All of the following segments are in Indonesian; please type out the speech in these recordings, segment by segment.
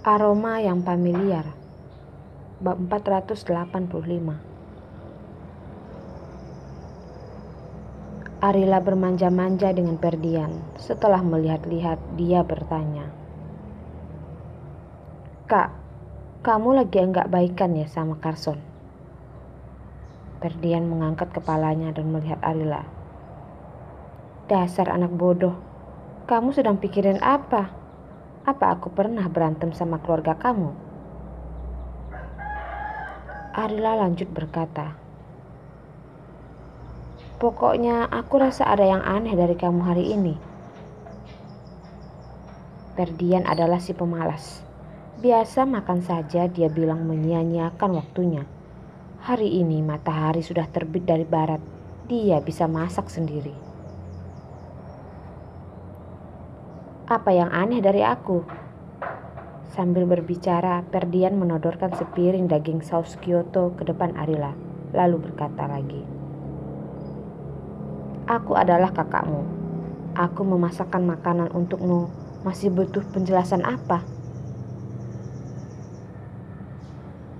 Aroma yang familiar. Bab 485. Arila bermanja-manja dengan Ferdian. Setelah melihat-lihat, dia bertanya, "Kak, kamu lagi enggak baikan ya sama Carson?" Ferdian mengangkat kepalanya dan melihat Arila. "Dasar anak bodoh, kamu sedang pikirin apa? Apa aku pernah berantem sama keluarga kamu?" Arila lanjut berkata, "Pokoknya aku rasa ada yang aneh dari kamu hari ini." Ferdian adalah si pemalas. Biasa makan saja dia bilang menyia-nyiakan waktunya. Hari ini matahari sudah terbit dari barat. Dia bisa masak sendiri. "Apa yang aneh dari aku?" Sambil berbicara, Ferdian menodorkan sepiring daging saus Kyoto ke depan Arila, lalu berkata lagi, "Aku adalah kakakmu. Aku memasakkan makanan untukmu. Masih butuh penjelasan apa?"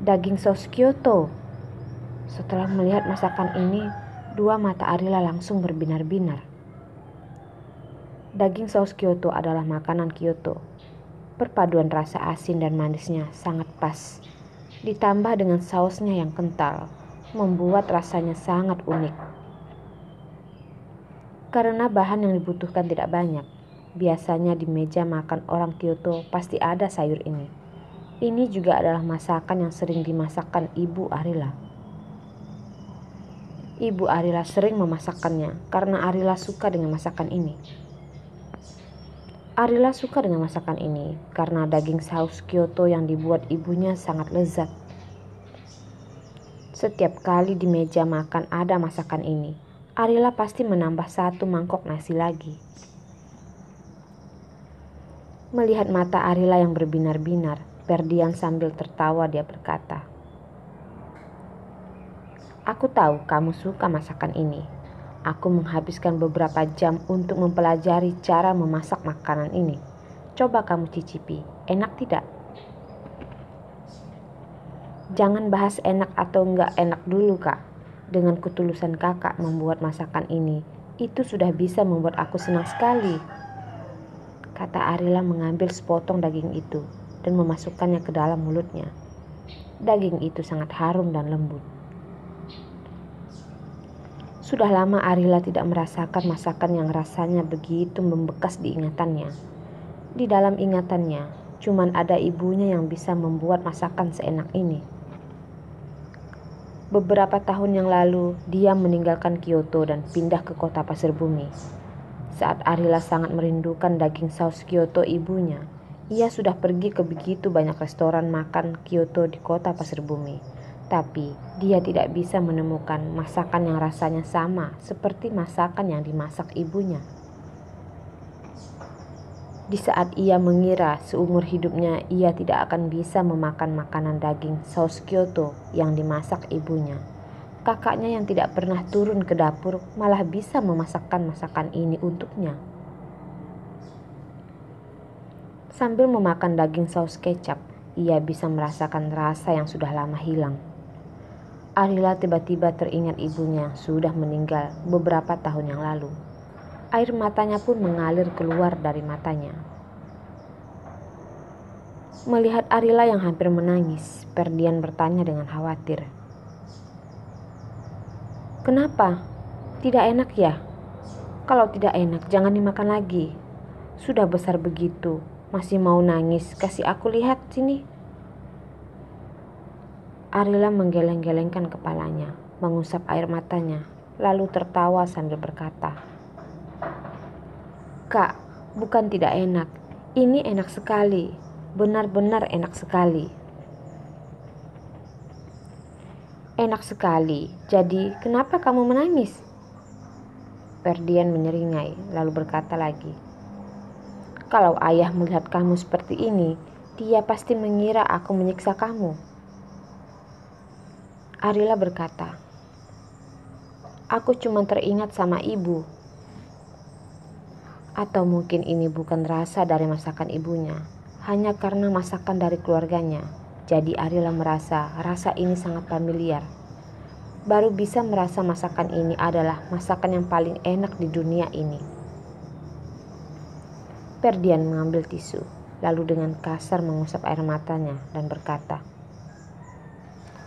"Daging saus Kyoto." Setelah melihat masakan ini, dua mata Arila langsung berbinar-binar. Daging saus Kyoto adalah makanan Kyoto. Perpaduan rasa asin dan manisnya sangat pas. Ditambah dengan sausnya yang kental, membuat rasanya sangat unik. Karena bahan yang dibutuhkan tidak banyak, biasanya di meja makan orang Kyoto pasti ada sayur ini. Ini juga adalah masakan yang sering dimasakkan Ibu Arila. Ibu Arila sering memasakkannya karena Arila suka dengan masakan ini. Arila suka dengan masakan ini karena daging saus Kyoto yang dibuat ibunya sangat lezat. Setiap kali di meja makan ada masakan ini, Arila pasti menambah 1 mangkok nasi lagi. Melihat mata Arila yang berbinar-binar, Ferdian sambil tertawa dia berkata, "Aku tahu kamu suka masakan ini. Aku menghabiskan beberapa jam untuk mempelajari cara memasak makanan ini. Coba kamu cicipi, enak tidak?" "Jangan bahas enak atau enggak enak dulu, Kak. Dengan ketulusan kakak membuat masakan ini, itu sudah bisa membuat aku senang sekali," kata Arila mengambil sepotong daging itu dan memasukkannya ke dalam mulutnya. Daging itu sangat harum dan lembut. Sudah lama Arila tidak merasakan masakan yang rasanya begitu membekas di ingatannya. Di dalam ingatannya, cuman ada ibunya yang bisa membuat masakan seenak ini. Beberapa tahun yang lalu, dia meninggalkan Kyoto dan pindah ke kota Pasir Bumi. Saat Arila sangat merindukan daging saus Kyoto ibunya, ia sudah pergi ke begitu banyak restoran makan Kyoto di kota Pasir Bumi. Tapi dia tidak bisa menemukan masakan yang rasanya sama seperti masakan yang dimasak ibunya. Di saat ia mengira seumur hidupnya ia tidak akan bisa memakan makanan daging saus Kyoto yang dimasak ibunya, kakaknya yang tidak pernah turun ke dapur malah bisa memasakkan masakan ini untuknya. Sambil memakan daging saus kecap, ia bisa merasakan rasa yang sudah lama hilang. Arila tiba-tiba teringat ibunya sudah meninggal beberapa tahun yang lalu. Air matanya pun mengalir keluar dari matanya. Melihat Arila yang hampir menangis, Ferdian bertanya dengan khawatir, "Kenapa? Tidak enak ya? Kalau tidak enak jangan dimakan lagi. Sudah besar begitu, masih mau nangis, kasih aku lihat sini." Arila menggeleng-gelengkan kepalanya, mengusap air matanya, lalu tertawa sambil berkata, "Kak, bukan tidak enak. Ini enak sekali. Benar-benar enak sekali." "Enak sekali. Jadi, kenapa kamu menangis?" Ferdian menyeringai, lalu berkata lagi, "Kalau ayah melihat kamu seperti ini, dia pasti mengira aku menyiksa kamu." Arila berkata, "Aku cuma teringat sama ibu. Atau mungkin ini bukan rasa dari masakan ibunya. hanya karena masakan dari keluarganya. Jadi Arila merasa rasa ini sangat familiar. Baru bisa merasa masakan ini adalah masakan yang paling enak di dunia ini. Ferdian mengambil tisu, lalu dengan kasar mengusap air matanya dan berkata,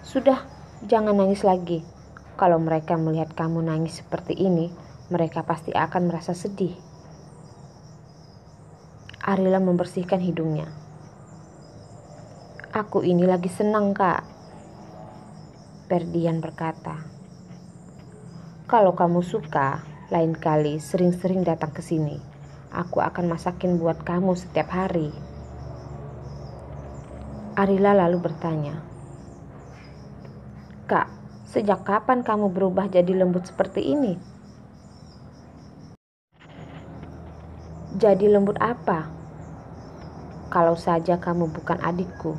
"Sudah, jangan nangis lagi. Kalau mereka melihat kamu nangis seperti ini, mereka pasti akan merasa sedih." Arila membersihkan hidungnya. "Aku ini lagi senang, Kak," Ferdian berkata. "Kalau kamu suka, lain kali sering-sering datang ke sini. Aku akan masakin buat kamu setiap hari." Arila lalu bertanya, "Kak, sejak kapan kamu berubah jadi lembut seperti ini?" "Jadi lembut apa? Kalau saja kamu bukan adikku.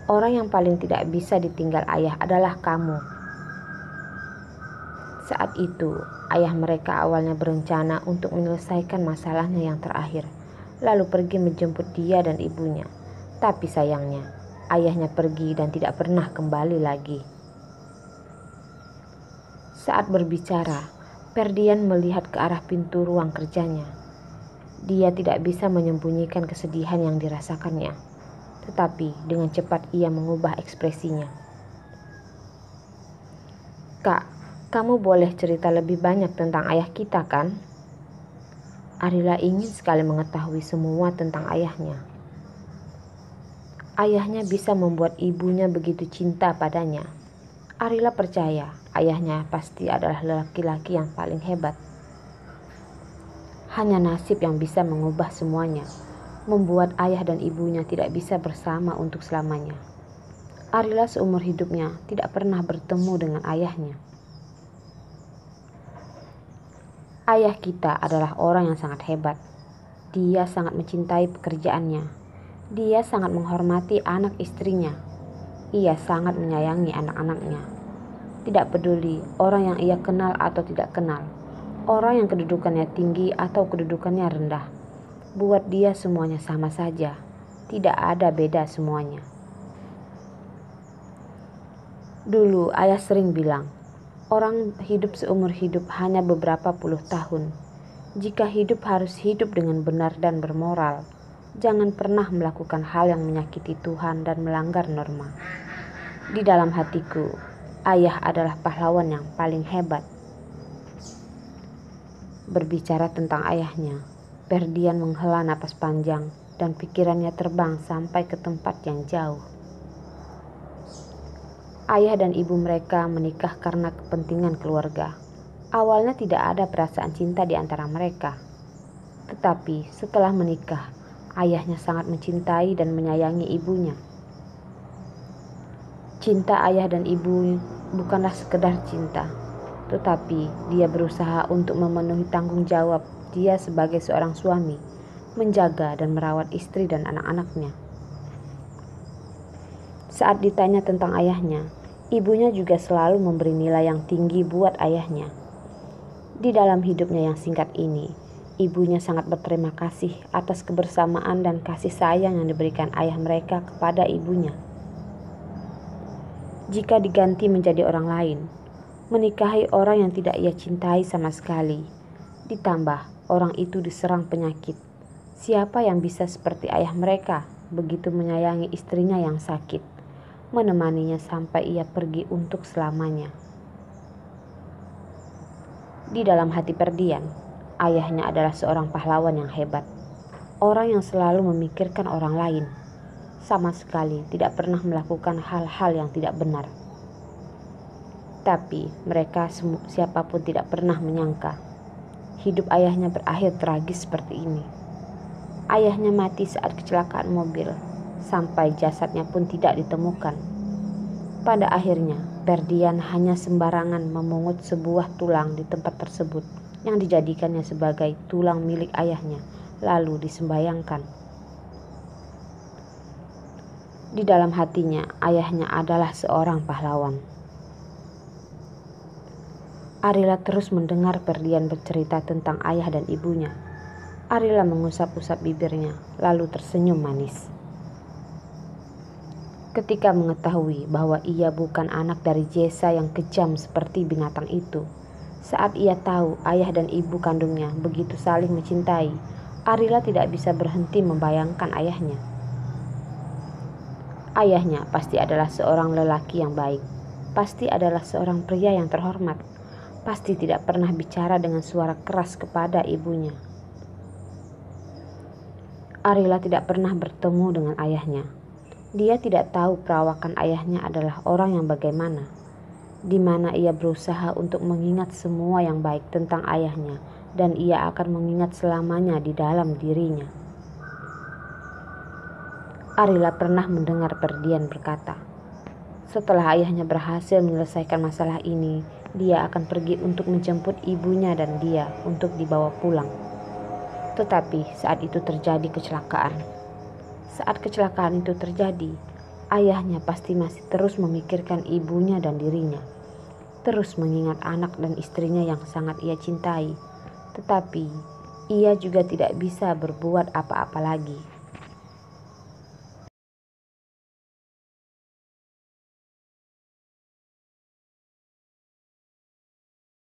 Orang yang paling tidak bisa ditinggal ayah adalah kamu." Saat itu, ayah mereka awalnya berencana untuk menyelesaikan masalahnya yang terakhir, lalu pergi menjemput dia dan ibunya. Tapi sayangnya, ayahnya pergi dan tidak pernah kembali lagi. Saat berbicara, Ferdian melihat ke arah pintu ruang kerjanya. Dia tidak bisa menyembunyikan kesedihan yang dirasakannya, tetapi dengan cepat ia mengubah ekspresinya. "Kak, kamu boleh cerita lebih banyak tentang ayah kita, kan?" Arila ingin sekali mengetahui semua tentang ayahnya. Ayahnya bisa membuat ibunya begitu cinta padanya. Arila percaya ayahnya pasti adalah laki-laki yang paling hebat. Hanya nasib yang bisa mengubah semuanya, membuat ayah dan ibunya tidak bisa bersama untuk selamanya. Arila seumur hidupnya tidak pernah bertemu dengan ayahnya. Ayah kita adalah orang yang sangat hebat. Dia sangat mencintai pekerjaannya. Dia sangat menghormati anak istrinya. Ia sangat menyayangi anak-anaknya. Tidak peduli orang yang ia kenal atau tidak kenal, orang yang kedudukannya tinggi atau kedudukannya rendah. Buat dia semuanya sama saja. Tidak ada beda semuanya. Dulu ayah sering bilang, orang hidup seumur hidup hanya beberapa puluh tahun. Jika hidup harus hidup dengan benar dan bermoral, jangan pernah melakukan hal yang menyakiti Tuhan dan melanggar norma. Di dalam hatiku, ayah adalah pahlawan yang paling hebat. Berbicara tentang ayahnya, Ferdian menghela napas panjang dan pikirannya terbang sampai ke tempat yang jauh. Ayah dan ibu mereka menikah karena kepentingan keluarga. Awalnya tidak ada perasaan cinta di antara mereka. Tetapi setelah menikah, ayahnya sangat mencintai dan menyayangi ibunya. Cinta ayah dan ibu bukanlah sekedar cinta, tetapi dia berusaha untuk memenuhi tanggung jawab dia sebagai seorang suami, menjaga dan merawat istri dan anak-anaknya. Saat ditanya tentang ayahnya, ibunya juga selalu memberi nilai yang tinggi buat ayahnya. Di dalam hidupnya yang singkat ini, ibunya sangat berterima kasih atas kebersamaan dan kasih sayang yang diberikan ayah mereka kepada ibunya. Jika diganti menjadi orang lain, menikahi orang yang tidak ia cintai sama sekali, ditambah orang itu diserang penyakit, siapa yang bisa seperti ayah mereka begitu menyayangi istrinya yang sakit, menemaninya sampai ia pergi untuk selamanya? Di dalam hati Ferdian, ayahnya adalah seorang pahlawan yang hebat, orang yang selalu memikirkan orang lain, sama sekali tidak pernah melakukan hal-hal yang tidak benar. Tapi mereka siapapun tidak pernah menyangka hidup ayahnya berakhir tragis seperti ini. Ayahnya mati saat kecelakaan mobil, sampai jasadnya pun tidak ditemukan. Pada akhirnya, Ferdian hanya sembarangan memungut sebuah tulang di tempat tersebut yang dijadikannya sebagai tulang milik ayahnya, lalu disembayangkan. Di dalam hatinya, ayahnya adalah seorang pahlawan. Arila terus mendengar Ferdian bercerita tentang ayah dan ibunya. Arila mengusap-usap bibirnya, lalu tersenyum manis. Ketika mengetahui bahwa ia bukan anak dari Jesa yang kejam seperti binatang itu, saat ia tahu ayah dan ibu kandungnya begitu saling mencintai, Arila tidak bisa berhenti membayangkan ayahnya. Ayahnya pasti adalah seorang lelaki yang baik, pasti adalah seorang pria yang terhormat, pasti tidak pernah bicara dengan suara keras kepada ibunya. Arila tidak pernah bertemu dengan ayahnya. Dia tidak tahu perawakan ayahnya adalah orang yang bagaimana, di mana ia berusaha untuk mengingat semua yang baik tentang ayahnya, dan ia akan mengingat selamanya di dalam dirinya. Arila pernah mendengar Perdian berkata, setelah ayahnya berhasil menyelesaikan masalah ini, dia akan pergi untuk menjemput ibunya dan dia untuk dibawa pulang. Tetapi saat itu terjadi kecelakaan. Saat kecelakaan itu terjadi, ayahnya pasti masih terus memikirkan ibunya dan dirinya. Terus mengingat anak dan istrinya yang sangat ia cintai. Tetapi ia juga tidak bisa berbuat apa-apa lagi.